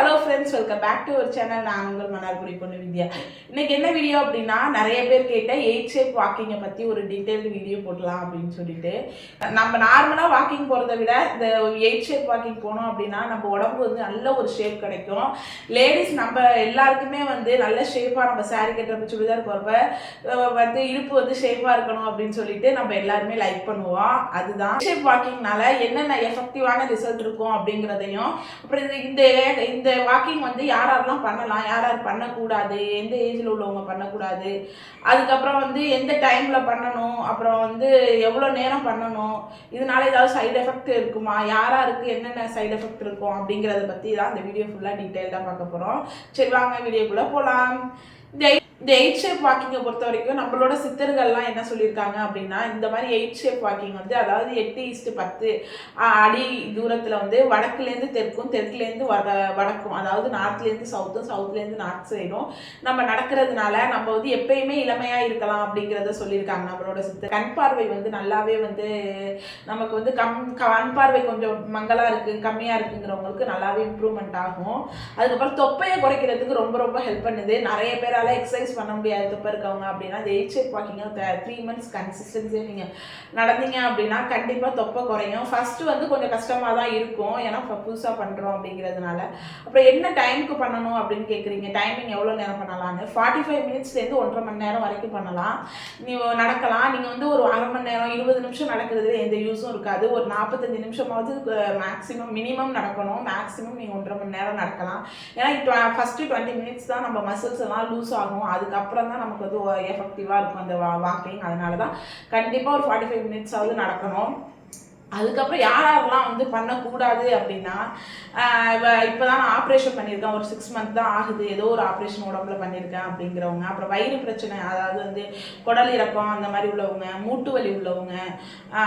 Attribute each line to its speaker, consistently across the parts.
Speaker 1: Hello friends, welcome back to our channel. நான் உங்கள் மன்னார்குடி பொண்ணு வித்யா. இன்னைக்கு என்ன வீடியோ அப்படின்னா, நிறைய பேர் கேட்ட 8 ஷேப் வாக்கிங்கை பற்றி ஒரு டீட்டெயில்டு வீடியோ போடலாம் அப்படின்னு சொல்லிட்டு. நம்ம நார்மலாக வாக்கிங் போகிறத விட இந்த 8 ஷேப் வாக்கிங் போனோம் அப்படின்னா நம்ம உடம்பு வந்து நல்ல ஒரு ஷேப் கிடைக்கும். லேடிஸ் நம்ம எல்லாருக்குமே வந்து நல்ல ஷேப்பாக நம்ம சாரி கட்டுறப்ப சுடிதார் போகிறப்ப வந்து இடுப்பு வந்து ஷேப்பாக இருக்கணும் அப்படின்னு சொல்லிட்டு நம்ம எல்லாருமே லைக் பண்ணுவோம். அதுதான் ஷேப் வாக்கிங்னால என்னென்ன எஃபெக்டிவான ரிசல்ட் இருக்கும் அப்படிங்கிறதையும், அப்புறம் இந்த வாக்கிங் வந்து யாரெல்லாம் பண்ணலாம், யார் பண்ணக்கூடாது, எந்த ஏஜில் உள்ளவங்க பண்ணக்கூடாது, அதுக்கப்புறம் வந்து எந்த டைமில் பண்ணணும், அப்புறம் வந்து எவ்வளோ நேரம் பண்ணணும், இதனால ஏதாவது சைடு எஃபெக்ட் இருக்குமா, யாராருக்கு என்னென்ன சைடு எஃபெக்ட் இருக்கும் அப்படிங்கிறத பற்றி தான் இந்த வீடியோ ஃபுல்லாக டீட்டெயில்டாக பார்க்க போகிறோம். சரி வாங்க வீடியோக்குள்ளே போகலாம். இந்த 8 ஷேப் வாக்கிங்கை பொறுத்த வரைக்கும் நம்மளோட சித்தர்கள்லாம் என்ன சொல்லியிருக்காங்க அப்படின்னா, இந்த மாதிரி 8 ஷேப் வாக்கிங் வந்து அதாவது 8:10 அடி தூரத்தில் வந்து வடக்குலேருந்து தெற்கும், தெற்குலேருந்து வடக்கும், அதாவது நார்த்லேருந்து சவுத்தும், சவுத்துலேருந்து நார்த் சைடும் நம்ம நடக்கிறதுனால நம்ம வந்து எப்பயுமே இளமையாக இருக்கலாம் அப்படிங்கிறத சொல்லியிருக்காங்க நம்மளோட சித்தர். கண் பார்வை வந்து நல்லாவே வந்து நமக்கு வந்து கண் பார்வை கொஞ்சம் மங்கலாக இருக்குது, கம்மியாக இருக்குங்கிறவங்களுக்கு நல்லாவே இம்ப்ரூவ்மெண்ட் ஆகும். அதுக்கப்புறம் தொப்பையை குறைக்கிறதுக்கு ரொம்ப ரொம்ப ஹெல்ப் பண்ணுது. நிறைய பேரால் எக்ஸசைஸ் பண்ண முடியாது தொப்பை இருக்கவங்க அப்படின்னா இந்த 8 ஷேப் வாக்கிங் 3 months கன்சிஸ்டன்சியாக நீங்கள் நடந்தீங்க அப்படின்னா கண்டிப்பாக தொப்பை குறையும். ஃபர்ஸ்ட் வந்து கொஞ்சம் கஷ்டமாக தான் இருக்கும், ஏன்னா புதுசாக பண்ணுறோம் அப்படிங்கிறதுனால. அப்புறம் என்ன டைமுக்கு பண்ணணும் அப்படின்னு கேட்குறீங்க, டைமிங் எவ்வளோ நேரம் பண்ணலான்னு. 45 மினிட்ஸ்லேருந்து 1.5 மணி நேரம் வரைக்கும் பண்ணலாம், நடக்கலாம். நீங்கள் வந்து ஒரு 1/2 மணி நேரம் 20 நிமிஷம் நடக்கிறது எந்த யூஸும் இருக்காது. ஒரு 45 நிமிஷமாவது மேக்ஸிமம் மினிமம் நடக்கணும். மேக்ஸிமம் நீங்கள் 1.5 மணி நேரம் நடக்கலாம். ஏன்னா ஃபஸ்ட்டு 20 மினிட்ஸ் தான் நம்ம மசில்ஸ் எல்லாம் லூஸ் ஆகும், அதுக்கப்புறம் தான் நமக்கு வந்து எஃபெக்டிவாக இருக்கும் அந்த வாக்கிங். அதனால தான் கண்டிப்பாக ஒரு 45 மினிட்ஸாவது நடக்கணும். அதுக்கப்புறம் யாரெல்லாம் வந்து பண்ணக்கூடாது அப்படின்னா, இப்போ தான் நான் ஆப்ரேஷன் பண்ணியிருக்கேன், ஒரு 6 months தான் ஆகுது, ஏதோ ஒரு ஆப்ரேஷன் உடம்புல பண்ணியிருக்கேன் அப்படிங்கிறவங்க, அப்புறம் வயிறு பிரச்சனை, அதாவது வந்து குடல் இறக்கம் அந்த மாதிரி உள்ளவங்க, மூட்டு வலி உள்ளவங்க,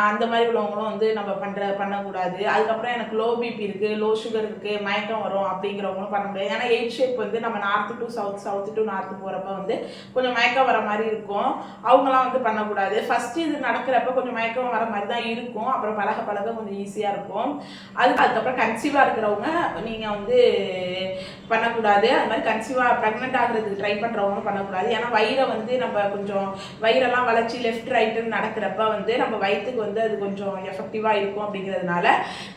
Speaker 1: அந்த மாதிரி உள்ளவங்களும் வந்து நம்ம பண்ணக்கூடாது. அதுக்கப்புறம் எனக்கு லோ பிபி இருக்குது, லோ சுகர் இருக்குது, மயக்கம் வரும் அப்படிங்கிறவங்களும் பண்ண முடியாது. ஏன்னா 8 ஷேப் வந்து நம்ம north to south, south to north போகிறப்ப வந்து கொஞ்சம் மயக்கம் வர மாதிரி இருக்கும், அவங்களாம் வந்து பண்ணக்கூடாது. ஃபஸ்ட்டு இது நடக்கிறப்ப கொஞ்சம் மயக்கம் வர மாதிரி தான் இருக்கும், அப்புறம் பழக கொஞ்சம் ஈஸியாக இருக்கும். அதுக்கப்புறம் கன்சீவாக இருக்கிறவங்க நீங்கள் வந்து பண்ணக்கூடாது. அது மாதிரி கன்சீவாக ப்ரெக்னென்ட் ஆகிறதுக்கு ட்ரை பண்ணுறவங்க பண்ணக்கூடாது. ஏன்னா வயிறை வந்து நம்ம கொஞ்சம் வயிறெல்லாம் வளைச்சி லெஃப்ட் ரைட்டுன்னு நடக்கிறப்ப வந்து நம்ம வயிற்றுக்கு வந்து அது கொஞ்சம் எஃபெக்டிவாக இருக்கும் அப்படிங்கிறதுனால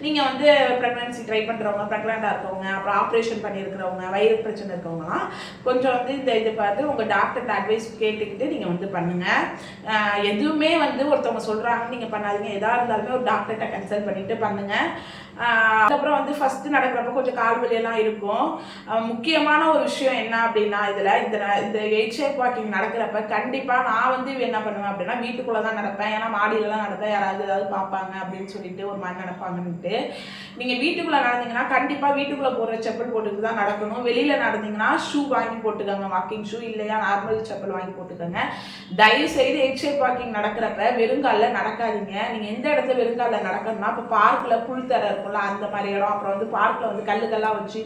Speaker 1: நீங்கள் வந்து ப்ரெக்னன்சி ட்ரை பண்ணுறவங்க, ப்ரெக்னெண்ட்டாக இருக்கவங்க, அப்புறம் ஆப்ரேஷன் பண்ணியிருக்கிறவங்க, வயிறு பிரச்சனை இருக்கவங்கலாம் கொஞ்சம் வந்து இது பார்த்து உங்கள் டாக்டர் அட்வைஸ் கேட்டுக்கிட்டு நீங்கள் வந்து பண்ணுங்கள். எதுவுமே வந்து ஒருத்தவங்க சொல்கிறாங்கன்னு நீங்கள் பண்ணாதீங்க. எதாக இருந்தாலுமே ஒரு டாக்டர்கிட்ட கன்சல்ட் பண்ணிட்டு பண்ணுங்க. அதுக்கப்புறம் வந்து ஃபர்ஸ்ட் நடக்கிறப்ப கொஞ்சம் கால் வலியெல்லாம் இருக்கும். முக்கியமான ஒரு விஷயம் என்ன அப்படின்னா, இந்த 8 ஷேப் வாக்கிங் நடக்கிறப்ப கண்டிப்பாக நான் வந்து என்ன பண்ணுவேன் அப்படின்னா, வீட்டுக்குள்ளே தான் நடப்பேன். ஏன்னா மாடியிலலாம் நடப்பேன், யாராவது ஏதாவது பார்ப்பாங்க அப்படின்னு சொல்லிட்டு ஒரு மாதிரி நடப்பாங்கன்ட்டு. நீங்கள் வீட்டுக்குள்ளே நடந்தீங்கன்னா கண்டிப்பாக வீட்டுக்குள்ளே போடுற செப்பல் போட்டுட்டு தான் நடக்கணும். வெளியில் நடந்தீங்கன்னா ஷூ வாங்கி போட்டுக்கோங்க, வாக்கிங் ஷூ, இல்லையா நார்மல் செப்பல் வாங்கி போட்டுக்கோங்க. தயவு செய்து 8 ஷேப் வாக்கிங் நடக்கிறப்ப வெறுங்காலில் நடக்காதீங்க. நீங்கள் எந்த இடத்துல வெறுங்காலில் நடக்கணும்னா, இப்போ பார்க்கில் புல்தரை இருக்கும்ல அந்த மாதிரி இடம், அப்புறம் வந்து பார்க்கில் வந்து கல்லுக்கெல்லாம் வச்சு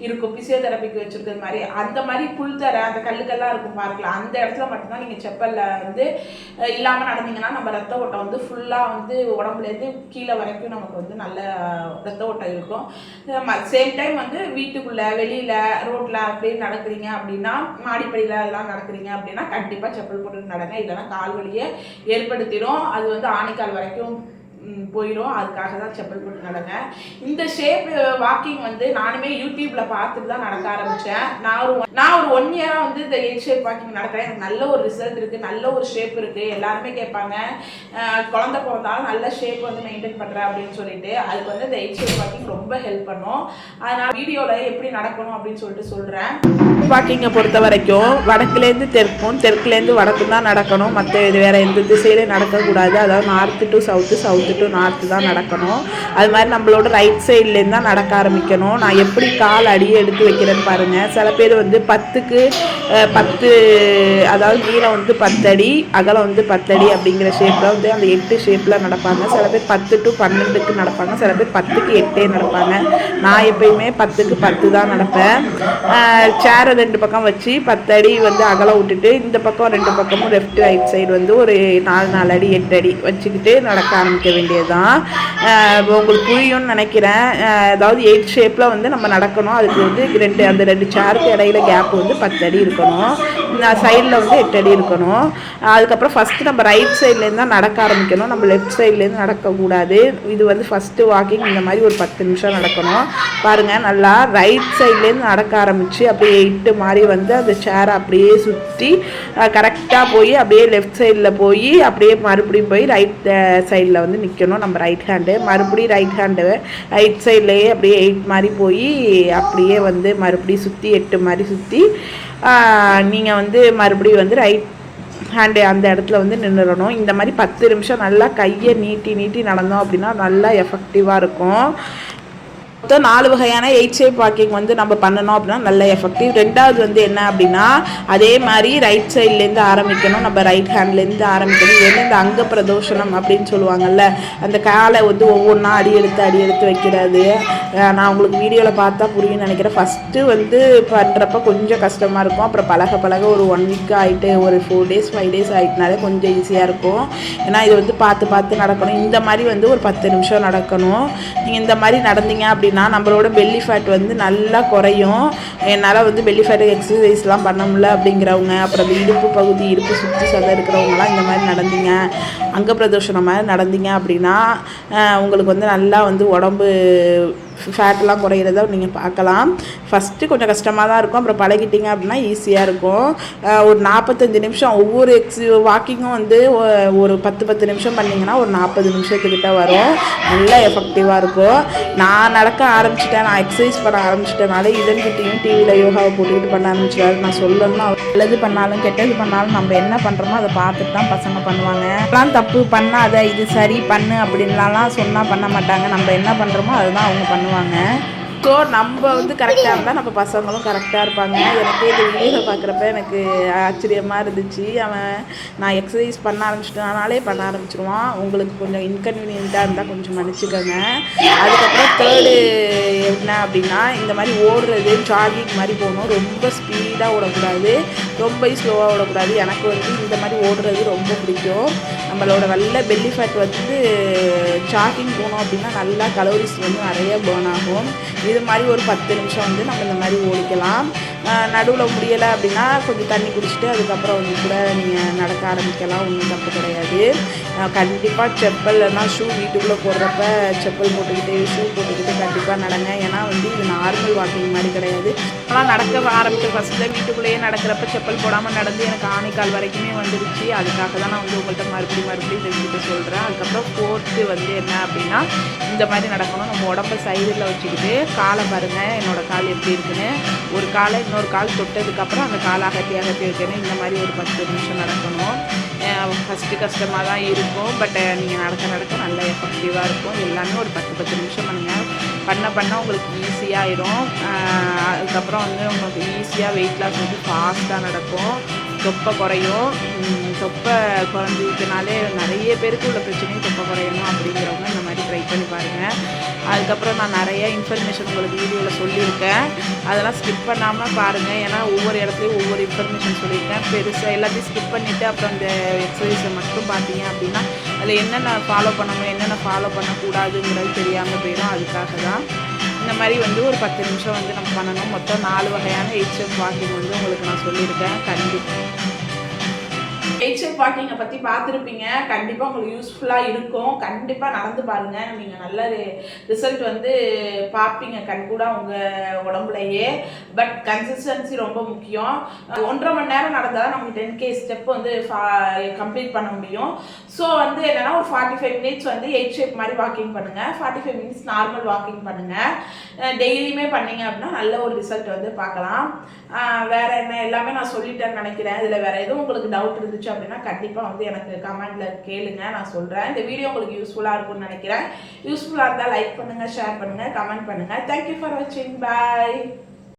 Speaker 1: இருக்கும், பிசியோதெரபிக்கு வச்சுருக்கிறது மாதிரி, அந்த மாதிரி புல்தரை அந்த கல்லுக்கெல்லாம் இருக்கும் பார்க்கில், அந்த இடத்துல மட்டும்தான் நீங்கள் செப்பலில் வந்து இல்லாமல் நடந்தீங்கன்னா நம்ம ரத்த ஓட்டம் வந்து ஃபுல்லாக வந்து உடம்புலேருந்து கீழே வரைக்கும் நமக்கு வந்து நல்ல ரத்த ஓட்டம் இருக்கும். சேம் டைம் வந்து வீட்டுக்குள்ளே, வெளியில், ரோட்டில் அப்படியே நடக்கிறீங்க அப்படின்னா, மாடிப்படியில் அதெல்லாம் நடக்கிறீங்க அப்படின்னா கண்டிப்பாக செப்பல் போட்டு நடங்க, இல்லைன்னா கால் வலியை ஏற்படுத்திடும். அது வந்து ஆணிக்கால் வரைக்கும் போயிடும். அதுக்காக தான் செப்பல் போட்டு நடங்க. இந்த ஷேப் வாக்கிங் வந்து நானுமே யூடியூப்ல பார்த்துட்டு தான் நடக்க ஆரம்பித்தேன். நான் ஒரு 1 year வந்து இந்த 8 ஷேப் வாக்கிங் நடக்கிறேன். எனக்கு நல்ல ஒரு ரிசல்ட் இருக்குது, நல்ல ஒரு ஷேப் இருக்குது. எல்லாருமே கேட்பாங்க, குழந்தை பிறந்தாலும் நல்ல ஷேப் வந்து மெயின்டைன் பண்ணுறேன் அப்படின்னு சொல்லிட்டு. அதுக்கு வந்து இந்த 8 ஷேப் வாக்கிங் ரொம்ப ஹெல்ப் பண்ணும். அதனால் வீடியோவில் எப்படி நடக்கணும் அப்படின்னு சொல்லிட்டு சொல்கிறேன். வாக்கிங்கை பொறுத்த வரைக்கும் வடக்குலேருந்து தெற்கும், தெற்குலேருந்து வடக்கும் தான் நடக்கணும். மற்ற இது வேறு எந்த திசையிலையும் நடக்கக்கூடாது. அதாவது north to south, south to north தான் நடக்கணும். அது மாதிரி நம்மளோட ரைட் சைட்லேருந்து தான் நடக்க ஆரம்பிக்கணும். நான் எப்படி கால் அடியை எடுத்து வைக்கிறேன்னு பாருங்கள். சில பேர் வந்து 10க்கு 10, அதாவது நீளம் வந்து 10 அடி, அகலம் வந்து 10 அடி அப்படிங்கிற ஷேப்பில் வந்து அந்த 8 ஷேப்பில் நடப்பாங்க. சில பேர் 10 to 12க்கு நடப்பாங்க, சில பேர் 10க்கு 8 நடப்பாங்க. நான் எப்பயுமே 10க்கு 10 தான் நடப்பேன். சேரை 2 பக்கம் வச்சு 10 அடி வந்து அகலம் விட்டுட்டு இந்த பக்கம் 2 பக்கமும் லெஃப்ட் ரைட் சைடு வந்து ஒரு 4 அடி 8 அடி வச்சுக்கிட்டு நடக்க ஆரம்பிக்க வேண்டியது தான். உங்களுக்கு புரியும்னு நினைக்கிறேன். அதாவது 8 ஷேப்பில் வந்து நம்ம நடக்கணும். அதுக்கு வந்து அந்த 2 சேருக்கு இடையில கேப் வந்து 10 அடி இருக்கணும். சைடில் வந்து 8 அடி இருக்கணும். அதுக்கப்புறம் ஃபஸ்ட்டு நம்ம ரைட் சைட்லேருந்து தான் நடக்க ஆரம்பிக்கணும், நம்ம லெஃப்ட் சைட்லேருந்து நடக்கக்கூடாது. இது வந்து ஃபஸ்ட்டு வாக்கிங் இந்த மாதிரி ஒரு 10 நிமிஷம் நடக்கணும். பாருங்கள், நல்லா ரைட் சைட்லேருந்து நடக்க ஆரம்பித்து அப்படியே 8 மாதிரி வந்து அந்த சேரை அப்படியே சுற்றி கரெக்டாக போய் அப்படியே லெஃப்ட் சைடில் போய் அப்படியே மறுபடியும் போய் ரைட் சைடில் வந்து நிற்கணும். நம்ம ரைட் ஹேண்டு மறுபடியும் ரைட் ஹேண்டு ரைட் சைட்லேயே அப்படியே 8 மாதிரி போய் அப்படியே வந்து மறுபடியும் சுற்றி 8 மாதிரி சுற்றி நீங்கள் வந்து மறுபடியும் வந்து ரைட் ஹேண்டு அந்த இடத்துல வந்து நின்றுடணும். இந்த மாதிரி 10 நிமிஷம் நல்லா கையை நீட்டி நடந்தோம் அப்படின்னா நல்லா எஃபெக்டிவாக இருக்கும். மொத்தம் 4 வகையான 8 ஷேப் வாக்கிங் வந்து நம்ம பண்ணணும் அப்படின்னா நல்ல எஃபெக்டிவ். ரெண்டாவது வந்து என்ன அப்படின்னா, அதே மாதிரி ரைட் சைட்லேருந்து ஆரம்பிக்கணும், நம்ம ரைட் ஹேண்ட்லேருந்து ஆரம்பிக்கணும். இது வந்து இந்த அங்க பிரதோஷனம் அப்படின்னு சொல்லுவாங்கள்ல, அந்த காலை வந்து ஒவ்வொன்றா அடி எடுத்து வைக்கிறது. நான் உங்களுக்கு வீடியோவில் பார்த்தா புரியும்னு நினைக்கிறேன். ஃபஸ்ட்டு வந்து பண்ணுறப்ப கொஞ்சம் கஷ்டமாக இருக்கும். அப்புறம் பழக ஒரு 1 வீக் ஆகிட்டு ஒரு 4 days 5 days ஆகிட்டுனாலே கொஞ்சம் ஈஸியாக இருக்கும். ஏன்னா இது வந்து பார்த்து நடக்கணும். இந்த மாதிரி வந்து ஒரு 10 நிமிஷம் நடக்கணும். நீங்கள் இந்த மாதிரி நடந்தீங்க அப்படின்னா நம்மளோட பெல்லி ஃபேட் வந்து நல்லா குறையும். என்னால் வந்து பெல்லி ஃபேட் எக்ஸசைஸ்லாம் பண்ண முடியல அப்படிங்கிறவங்க, அப்புறம் இடுப்பு பகுதி இடுப்பு சுற்றி சதை இருக்கிறவங்களாம் இந்த மாதிரி நடந்தீங்க, அங்க பிரதோஷனம் மாதிரி நடந்தீங்க அப்படின்னா உங்களுக்கு வந்து நல்லா வந்து உடம்பு ஃபேட்லாம் குறையிறத நீங்கள் பார்க்கலாம். ஃபஸ்ட்டு கொஞ்சம் கஷ்டமாக தான் இருக்கும், அப்புறம் பழகிட்டிங்க அப்படின்னா ஈஸியாக இருக்கும். ஒரு 45 நிமிஷம் ஒவ்வொரு வாக்கிங்கும் வந்து ஒரு 10 நிமிஷம் பண்ணிங்கன்னா ஒரு 40 நிமிஷத்துக்கிட்ட வரும். நல்லா எஃபெக்டிவாக இருக்கும். நான் நடக்க ஆரம்பிச்சிட்டேன், நான் எக்ஸசைஸ் பண்ண ஆரம்பிச்சிட்டனால இதன்கிட்டையும் டிவியில் யோகாவை போட்டுக்கிட்டு பண்ண ஆரம்பிச்சிட்டாரு. நான் சொல்லணும், நல்லது பண்ணாலும் கெட்டது பண்ணாலும் நம்ம என்ன பண்ணுறோமோ அதை பார்த்துட்டு தான் பசங்க பண்ணுவாங்க. எல்லாம் தப்பு பண்ணாத, இது சரி பண்ணு அப்படின்லாம் சொன்னால் பண்ண மாட்டாங்க. நம்ம என்ன பண்ணுறோமோ அதுதான் அவங்க பண்ணுவாங்க. ஸோ நம்ம வந்து கரெக்டாக இருந்தால் நம்ம பசங்களும் கரெக்டாக இருப்பாங்க. எனக்கு இந்த வீடியோ பார்க்குறப்ப எனக்கு ஆச்சரியமாக இருந்துச்சு. நான் எக்ஸசைஸ் பண்ண ஆரம்பிச்சிட்டனாலே பண்ண ஆரம்பிச்சிடுவான். உங்களுக்கு கொஞ்சம் இன்கன்வீனியண்ட்டாக இருந்தால் கொஞ்சம் மன்னிச்சுக்கோங்க. அதுக்கப்புறம் தேர்டு என்ன அப்படின்னா, இந்த மாதிரி ஓடுறது ஜாகிங் மாதிரி போகணும். ரொம்ப ஸ்பீடாக ஓடக்கூடாது, ரொம்ப ஸ்லோவாக ஓடக்கூடாது. எனக்கு வந்து இந்த மாதிரி ஓடுறது ரொம்ப பிடிக்கும். நம்மளோட நல்ல பெல்லி ஃபேட் வந்து ஜாகிங் போனோம் அப்படின்னா நல்லா கலோரிஸ் வந்து நிறைய பேர்ன் ஆகும். இது மாதிரி ஒரு 10 நிமிஷம் வந்து நம்ம இந்த மாதிரி ஓடிக்கலாம். நடுவில் முடியலை அப்படின்னா கொஞ்சம் தண்ணி குடிச்சிட்டு அதுக்கப்புறம் வந்து கூட நீங்கள் நடக்க ஆரம்பிக்கலாம். ஒன்றும் தப்பு கிடையாது. கண்டிப்பாக செப்பல் இல்லைனா ஷூ வீட்டுக்குள்ளே போடுறப்ப செப்பல் போட்டுக்கிட்டு ஷூ போட்டுக்கிட்டு கண்டிப்பாக நடங்க. ஏன்னா வந்து இது நார்மல் வாக்கிங் மாதிரி கிடையாது. ஆனால் நடக்க ஆரம்பித்த ஃபஸ்ட்டில் வீட்டுக்குள்ளேயே நடக்கிறப்ப செப்பல் போடாமல் நடந்து எனக்கு ஆணிக்கால் வரைக்குமே வந்துடுச்சு. அதுக்காக தான் நான் வந்து உங்கள்கிட்ட மறுபடியும் தெரிஞ்சுக்க சொல்கிறேன். அதுக்கப்புறம் 4th வந்து என்ன அப்படின்னா, இந்த மாதிரி நடக்கணும். நம்ம உடம்பை சைடில் வச்சுக்கிட்டு காலை பாருங்கள், என்னோடய கால் எப்படி இருக்குன்னு. ஒரு காலை இன்னொரு கால் தொட்டதுக்கப்புறம் அந்த காலை அகட்டி வைக்கணும். இந்த மாதிரி ஒரு 10 நிமிஷம் நடக்கணும். ஃபஸ்ட்டு கஷ்டமாக தான் இருக்கும், பட் நீங்கள் நடக்க நல்லா எஃபெக்டிவாக இருக்கும். எல்லாமே ஒரு 10 நிமிஷம் பண்ண உங்களுக்கு ஈஸியாகிடும். அதுக்கப்புறம் வந்து உங்களுக்கு ஈஸியாக வெயிட் லாஸ் வந்து ஃபாஸ்ட்டாக நடக்கும். தொப்பை குறையும். தொப்பை குறைஞ்சதுனாலே நிறைய பேருக்கு உள்ள பிரச்சனையும் தொப்பை குறையணும் அப்படிங்கிறவங்க இந்த மாதிரி ட்ரை பண்ணி பாருங்கள். அதுக்கப்புறம் நான் நிறைய இன்ஃபர்மேஷன் உங்களுக்கு வீடியோவில் சொல்லியிருக்கேன், அதெல்லாம் ஸ்கிப் பண்ணாமல் பாருங்கள். ஏன்னா ஒவ்வொரு இடத்துலையும் ஒவ்வொரு இன்ஃபர்மேஷன் சொல்லியிருக்கேன். பெருசாக எல்லாத்தையும் ஸ்கிப் பண்ணிவிட்டு அப்புறம் இந்த எக்ஸசைஸை மட்டும் பார்த்தீங்க அப்படின்னா அதில் என்னென்ன ஃபாலோ பண்ணணும் என்னென்ன ஃபாலோ பண்ணக்கூடாதுங்கிறது தெரியாமல் போயிடும். அதுக்காக தான் இந்த மாதிரி வந்து ஒரு 10 நிமிஷம் வந்து நம்ம பண்ணணும். மொத்தம் 4 வகையான 8 ஸ்டெப் வாக்கிங் வந்து உங்களுக்கு நான் சொல்லியிருக்கேன். கண்டிப்பாக 8 ஸ்டெப் வாக்கிங்கை பற்றி பார்த்துருப்பீங்க. கண்டிப்பாக உங்களுக்கு யூஸ்ஃபுல்லாக இருக்கும். கண்டிப்பாக நடந்து பாருங்கள், நீங்கள் நல்ல ரிசல்ட் வந்து பார்ப்பீங்க கண்கூட உங்கள் உடம்புலையே. பட் கன்சிஸ்டன்சி ரொம்ப முக்கியம். 1.5 மணி நேரம் நடந்தால் தான் நமக்கு 10K ஸ்டெப் வந்து கம்ப்ளீட் பண்ண முடியும். ஸோ வந்து என்னென்னா ஒரு 45 மினிட்ஸ் வந்து 8 ஸ்டெப் மாதிரி வாக்கிங் பண்ணுங்கள், 45 மினிட்ஸ் நார்மல் வாக்கிங் பண்ணுங்கள். டெய்லியுமே பண்ணிங்க அப்படின்னா நல்ல ஒரு ரிசல்ட் வந்து பார்க்கலாம். வேறு என்ன எல்லாமே நான் சொல்லிட்டேன்னு நினைக்கிறேன். இதில் வேறு எதுவும் உங்களுக்கு டவுட் இருந்துச்சு அப்படின்னா கண்டிப்பாக வந்து எனக்கு கமெண்ட்டில் கேளுங்க, நான் சொல்கிறேன். இந்த வீடியோ உங்களுக்கு யூஸ்ஃபுல்லாக இருக்கும்னு நினைக்கிறேன். யூஸ்ஃபுல்லாக இருந்தால் லைக் பண்ணுங்கள், ஷேர் பண்ணுங்கள், கமெண்ட் பண்ணுங்கள். தேங்க்யூ ஃபார் வாட்சிங். பாய்.